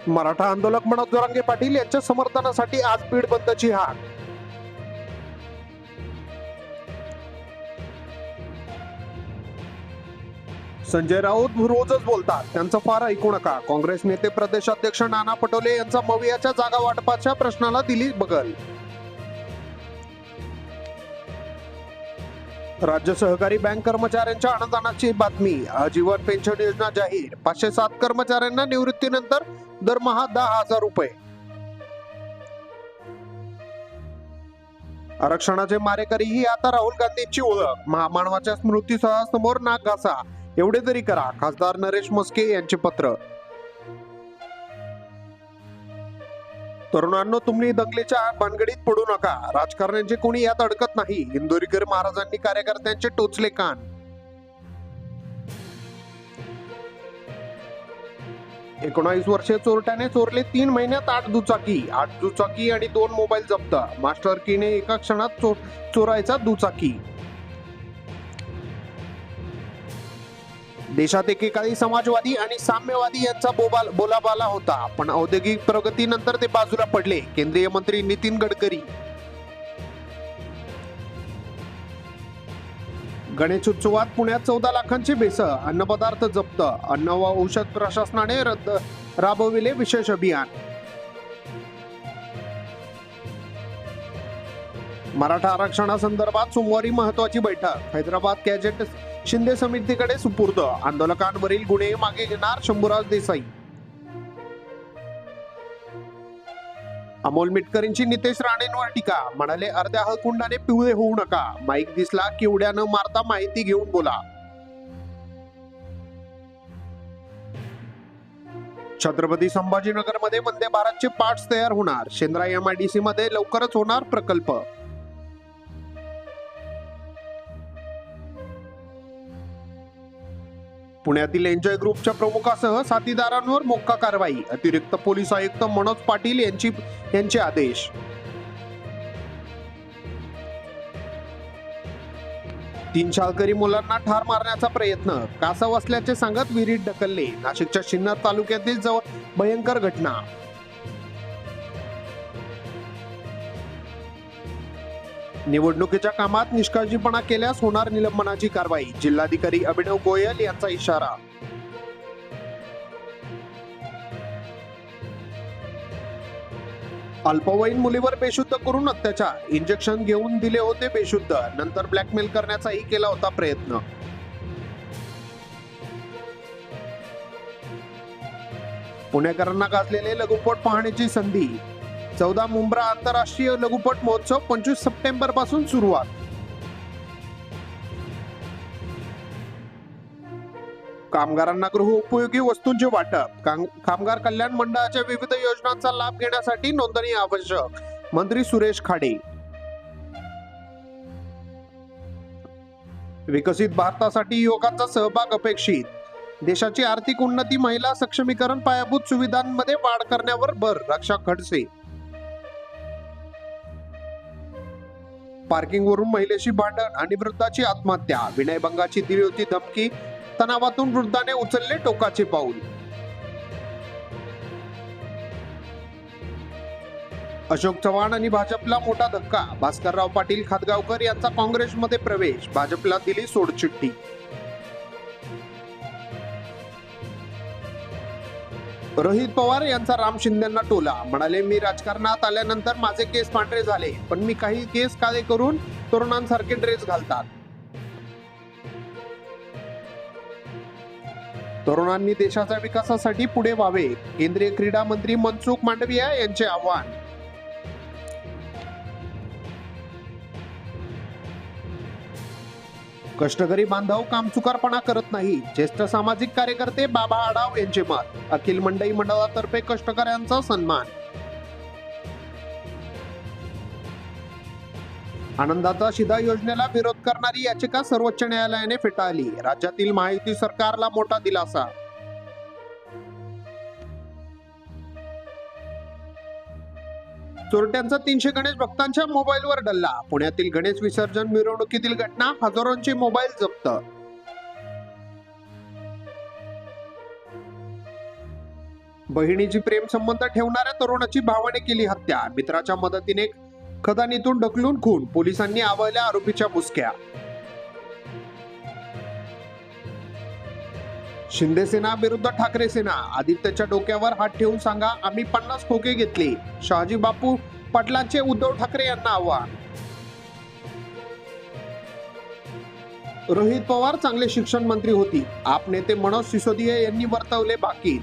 मराठा आंदोलक मनोज जरांगे पाटील यांच्या समर्थनासाठी आज बीड बंदची हाक. संजय राऊत रोजच बोलतात, त्यांचं फार ऐकू नका. काँग्रेस नेते प्रदेशाध्यक्ष नाना पटोले यांचा मवियाच्या जागा वाटपाच्या प्रश्नाला दिली बगल. राज्य सहकारी बँक कर्मचाऱ्यांच्या अनुदानाची बातमी. आजीवन पेन्शन योजना जाहीर. 507 कर्मचाऱ्यांना निवृत्तीनंतर दरमहा 10,000 रुपये. आरक्षणाचे मारेकरीही आता राहुल गांधींची ओळख. महामानवाच्या स्मृतीस्थळासमोर नाक घासा, एवढे तरी करा. खासदार नरेश म्हस्के यांचे पत्र. तरुणांनो, तुम्ही दंगलीच्या भानगडीत पडू नका. राजकारण्यांचे कोणी यात अडकत नाही. इंदोरीकर महाराजांनी कार्यकर्त्यांचे टोचले कान. 19 वर्षीय चोरट्याने चोरले 3 महिन्यात 8 दुचाकी आणि 2 मोबाईल जप्त. मास्टर कीने एका क्षणात चोरायचा दुचाकी. देशात एकेकाळी समाजवादी आणि साम्यवादी यांचा बोलाबाला होता, पण औद्योगिक प्रगतीनंतर ते बाजूला पडले. केंद्रीय मंत्री नितीन गडकरी. गणेश उत्सवात पुण्यात 14 लाखांची भेसळ. अन्नपदार्थ जप्त. अन्न व औषध प्रशासनाने राबविले विशेष अभियान. मराठा आरक्षणासंदर्भात सोमवारी महत्वाची बैठक. हैदराबाद गॅजेट शिंदे समितीकडे सुपूर्द. आंदोलकांवरील गुन्हे मागे घेणार शंभूराज देसाई. अमोल मिटकरींची नितेश राणेंवर टीका. म्हणाले, अर्ध्या हळकुंडाने पिवळे होऊ नका. माईक दिसला की उड्या न मारता माहिती घेऊन बोला. छत्रपती संभाजीनगरमध्ये वंदे भारतचे पार्ट्स तयार होणार. शेंद्रा MIDC मध्ये लवकरच होणार प्रकल्प. पुण्यातील एन्जॉय ग्रुपच्या प्रमुखासह साथीदारांवर मोक्का कारवाई. अतिरिक्त पोलीस आयुक्त मनोज पाटील यांचे आदेश. तीन शाळकरी मुलांना ठार मारण्याचा प्रयत्न. कासव असल्याचे सांगत विहिरीत ढकलले. नाशिकच्या सिन्नर तालुक्यातील भयंकर घटना. निवडणुकीच्या कामात निष्काळजीपणा केल्यास होणार निलंबनाची कारवाई. जिल्हाधिकारी अभिनव गोयल यांचा इशारा. अल्पवयीन मुलीवर बेशुद्ध करून अत्याचार. इंजेक्शन घेऊन दिले होते बेशुद्ध, नंतर ब्लॅकमेल करण्याचाही केला होता प्रयत्न. पुणेकरांना गाजलेले लघुपट पाहण्याची संधी. 14 मुंब्रा आंतरराष्ट्रीय लघुपट महोत्सव 25 सप्टेंबर पासून सुरुवात. कामगारांना गृहोपयोगी वस्तूंचे वाटप. कामगार कल्याण मंडळाच्या विविध योजनांचा लाभ घेण्यासाठी नोंदणी आवश्यक. मंत्री सुरेश खाडे. विकसित भारतासाठी युवकांचा सहभाग अपेक्षित. देशाची आर्थिक उन्नती, महिला सक्षमीकरण, पायाभूत सुविधांमध्ये वाढ करण्यावर भर. रक्षा खडसे. पार्किंगवरून महिलेशी भांडण आणि वृद्धाची आत्महत्या. विनयभंगाची दिली होती धमकी. तणावातून वृद्धाने उचलले टोकाचे पाऊल. अशोक चव्हाण आणि भाजपला मोठा धक्का. भास्करराव पाटील खातगावकर यांचा काँग्रेसमध्ये प्रवेश. भाजपला दिली सोडचिठ्ठी. रोहित पवार यांचा राम शिंदेंना टोला. म्हणाले, मी राजकारणात आल्यानंतर माझे केस पांढरे झाले, पण मी काही केस काळे करून तरुणांसारखे ड्रेस घालतात. तरुणांनी देशाच्या विकासासाठी पुढे व्हावे. केंद्रीय क्रीडा मंत्री मनसुख मांडविया यांचे आवाहन. कष्टकरी बांधव कामचुकारपणा करत नाही. ज्येष्ठ सामाजिक कार्यकर्ते बाबा आढाव यांचे मत. अखिल मंडई मंडळातर्फे कष्टकऱ्यांचा सन्मान. आनंदाचा शिधा योजनेला विरोध करणारी याचिका सर्वोच्च न्यायालयाने फेटाळली. राज्यातील महायुती सरकारला मोठा दिलासा. चोरट्यांचा 300 गणेश भक्तांच्या मोबाईलवर डल्ला. पुण्यातील गणेश विसर्जन मिरवणुकीतील घटना. हजारोंचे मोबाईल जप्त. बहिणीची प्रेम संबंध ठेवणाऱ्या तरुणाची भावाने केली हत्या. मित्राच्या मदतीने खदानीतून ढकलून खून. पोलिसांनी आवळल्या आरोपीच्या मुसक्या. शिंदे सेना विरुद्ध ठाकरे सेना. आदित्यच्या डोक्यावर हात ठेवून सांगा आम्ही 50 खोके घेतले. शहाजी बापू पाटलांचे उद्धव ठाकरे यांना आव्हान. रोहित पवार चांगले शिक्षण मंत्री होती. आप नेते मनोज सिसोदिया यांनी वर्तवले बाकी.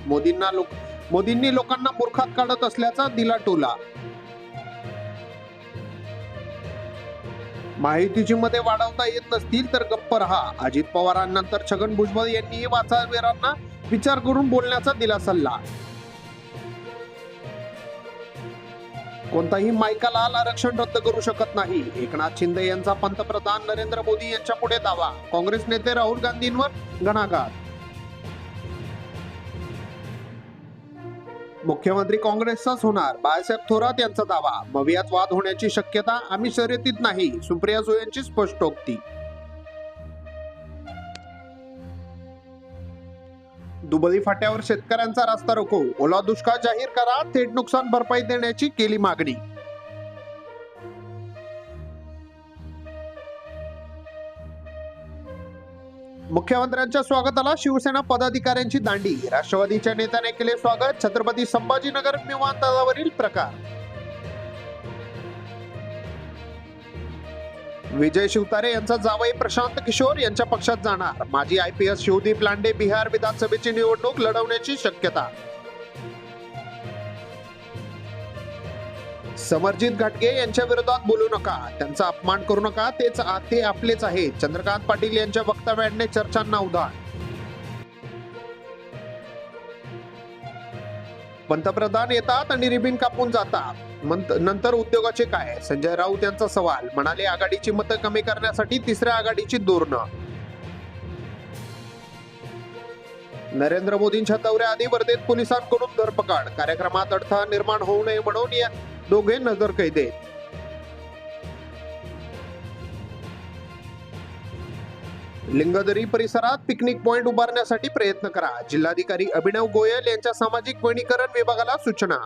मोदींनी लोकांना मूर्खात काढत असल्याचा दिला टोला. माहितीची मते वाढवता येत नसतील तर गप्प रहा. अजित पवारांनंतर छगन भुजबळ यांनीही वाचावीरांना विचार करून बोलण्याचा दिला सल्ला. कोणताही मायका लाल आरक्षण रद्द करू शकत नाही. एकनाथ शिंदे यांचा पंतप्रधान नरेंद्र मोदी यांच्या पुढे दावा. काँग्रेस नेते राहुल गांधींवर घणाघात. मुख्यमंत्री काँग्रेसचाच होणार. बाळासाहेब थोरात यांचा दावा. मवियात वाद होण्याची शक्यता. आम्ही शर्यतीत नाही. सुप्रिया सुळेंची स्पष्टोक्ती. दुबळी फाट्यावर शेतकऱ्यांचा रास्ता रोको. ओला दुष्काळ जाहीर करा. थेट नुकसान भरपाई देण्याची केली मागणी. मुख्यमंत्र्यांच्या स्वागताला शिवसेना पदाधिकाऱ्यांची दांडी. राष्ट्रवादीच्या नेत्याने केले स्वागत. छत्रपती संभाजीनगर विमानतळावरील प्रकार. विजय शिवतारे यांचा जावई प्रशांत किशोर यांच्या पक्षात जाणार. माजी IPS शिवदीप लांडे बिहार विधानसभेची निवडणूक लढवण्याची शक्यता. समरजित घाटगे यांच्या विरोधात बोलू नका. त्यांचा अपमान करू नका. ते आपलेच आहेत. चंद्रकांत पाटील यांच्या वक्तव्याने चर्चांना उधाण. पंतप्रधान येतात आणि रिबीन कापून जातात. नंतर उद्योगाचे काय? संजय राऊत यांचा सवाल. म्हणाले आघाडीची मतं कमी करण्यासाठी तिसऱ्या आघाडीची धोरणं. नरेंद्र मोदींच्या दौऱ्याआधी वर्धेत पोलिसांकडून धरपकड. कार्यक्रमात अडथळा निर्माण होऊ नये म्हणून या दोघे नजरकैदेत. लिंगदरी परिसरात पिकनिक पॉइंट उभारण्यासाठी प्रयत्न करा. जिल्हाधिकारी अभिनव गोयल यांच्या सामाजिक वनीकरण विभागाला सूचना.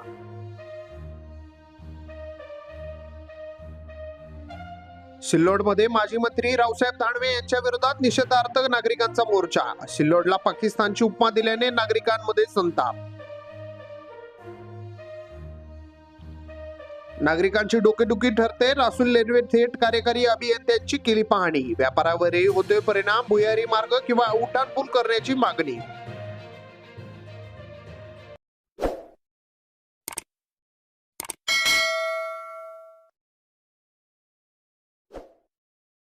सिल्लोडमध्ये माजी मंत्री रावसाहेब दानवे यांच्या विरोधात निषेधार्थ नागरिकांचा मोर्चा. सिल्लोडला पाकिस्तानची उपमा दिल्याने नागरिकांमध्ये संताप. नागरिकांची डोकेदुखी ठरते. रासुल रेल्वे थेट कार्यकारी अभियंत्यांची केली पाहणी. व्यापारावरही होतोय परिणाम. भुयारी मार्ग किंवा उड्डाणपूल करण्याची मागणी.